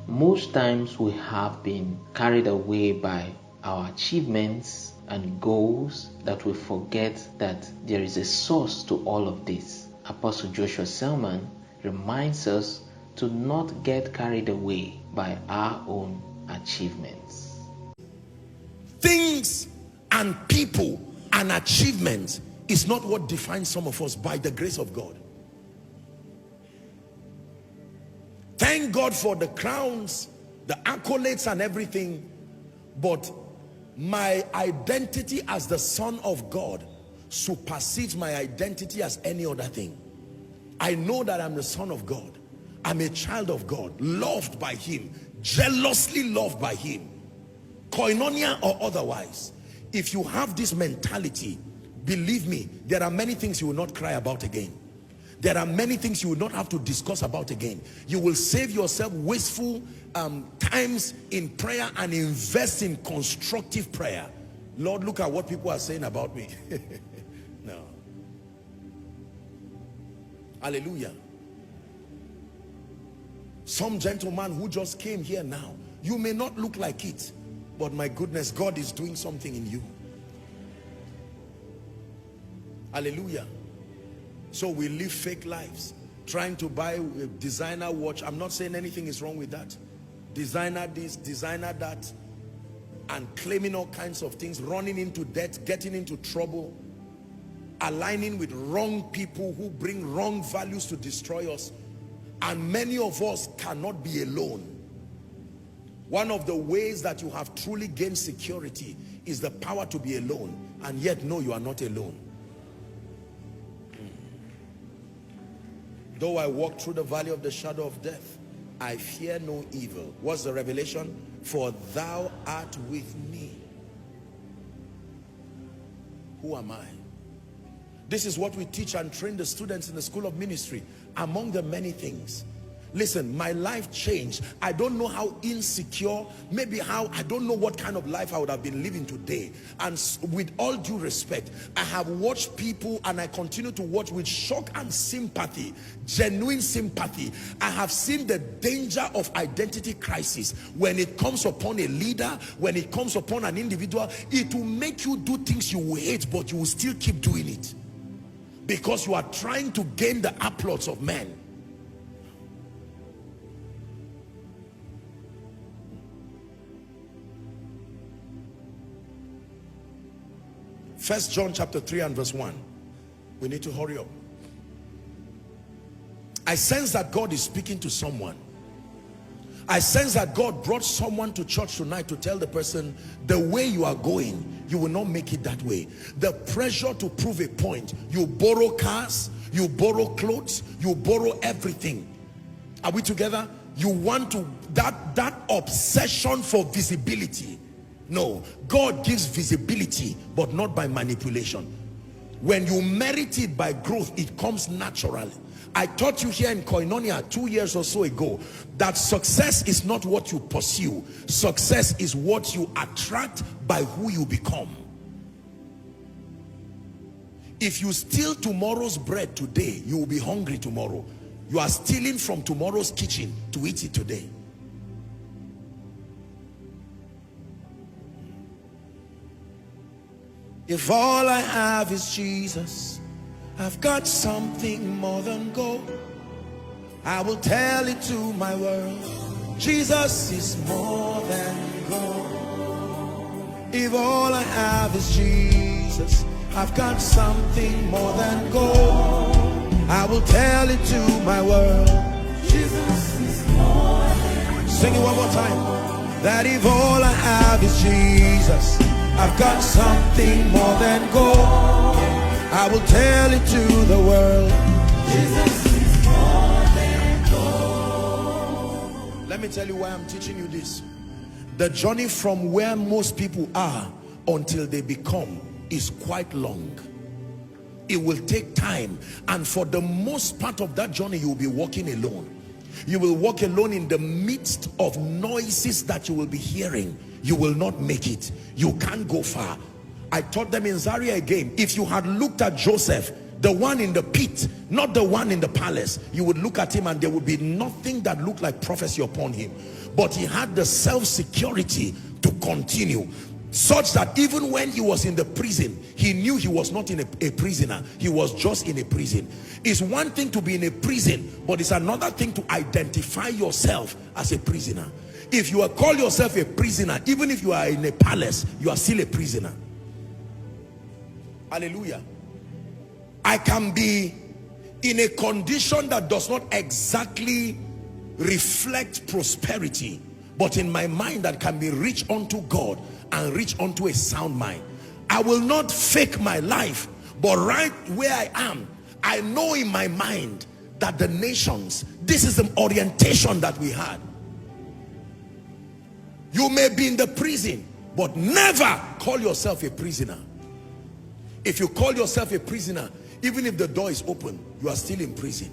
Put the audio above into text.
Most times we have been carried away by our achievements and goals that we forget that there is a source to all of this. Apostle Joshua Selman reminds us to not get carried away by our own achievements. Things and people and achievements is not what defines some of us, by the grace of God. Thank God for the crowns, the accolades and everything, but my identity as the Son of God supersedes my identity as any other thing. I know that I'm the Son of God. I'm a child of God, loved by Him, jealously loved by Him, koinonia or otherwise. If you have this mentality, believe me, there are many things you will not cry about again. There are many things you will not have to discuss about again. You will save yourself wasteful times in prayer and invest in constructive prayer. Lord, look at what people are saying about me. No. Hallelujah. Some gentleman who just came here now, you may not look like it, but my goodness, God is doing something in you. Hallelujah. So we live fake lives, trying to buy a designer watch. I'm not saying anything is wrong with that. Designer this, designer that, and claiming all kinds of things, running into debt, getting into trouble, aligning with wrong people who bring wrong values to destroy us. And many of us cannot be alone. One of the ways that you have truly gained security is the power to be alone, and yet no, you are not alone. Though I walk through the valley of the shadow of death, I fear no evil. What's the revelation? For thou art with me. Who am I? This is what we teach and train the students in the school of ministry. Among the many things, listen, my life changed. I don't know how insecure, maybe how, I don't know what kind of life I would have been living today. And with all due respect, I have watched people, and I continue to watch with shock and sympathy, genuine sympathy. I have seen the danger of identity crisis when it comes upon a leader, when it comes upon an individual. It will make you do things you will hate, but you will still keep doing it because you are trying to gain the applause of men. First John chapter 3 and verse 1. We need to hurry up. I sense that God is speaking to someone. I sense that God brought someone to church tonight to tell the person, the way you are going, you will not make it that way. The pressure to prove a point. You borrow cars, you borrow clothes, you borrow everything. Are we together? You want to, that obsession for visibility. No, God gives visibility, but not by manipulation. When you merit it by growth, it comes naturally. I taught you here in Koinonia 2 years or so ago that success is not what you pursue. Success is what you attract by who you become. If you steal tomorrow's bread today, you will be hungry tomorrow. You are stealing from tomorrow's kitchen to eat it today. If all I have is Jesus, I've got something more than gold. I will tell it to my world. Jesus is more than gold. If all I have is Jesus, I've got something more than gold. I will tell it to my world. Jesus is more than gold. Sing it one more time. That if all I have is Jesus, I've got something more than gold. I will tell it to the world. Jesus is more than gold. Let me tell you why I'm teaching you this. The journey from where most people are until they become is quite long. It will take time, and for the most part of that journey you will be walking alone. You will walk alone in the midst of noises that you will be hearing. You will not make it. You can't go far. I taught them in Zaria again. If you had looked at Joseph, the one in the pit, not the one in the palace, you would look at him and there would be nothing that looked like prophecy upon him. but he had the self-security to continue, such that even when he was in the prison, he knew he was not in a prisoner, he was just in a prison. It's one thing to be in a prison, but it's another thing to identify yourself as a prisoner. If you call yourself a prisoner, even if you are in a palace, you are still a prisoner. Hallelujah. I can be in a condition that does not exactly reflect prosperity, but in my mind that can be rich unto God and rich unto a sound mind. I will not fake my life, but right where I am, I know in my mind that the nations, this is the orientation that we had. You may be in the prison, but never call yourself a prisoner. If you call yourself a prisoner, even if the door is open, you are still in prison.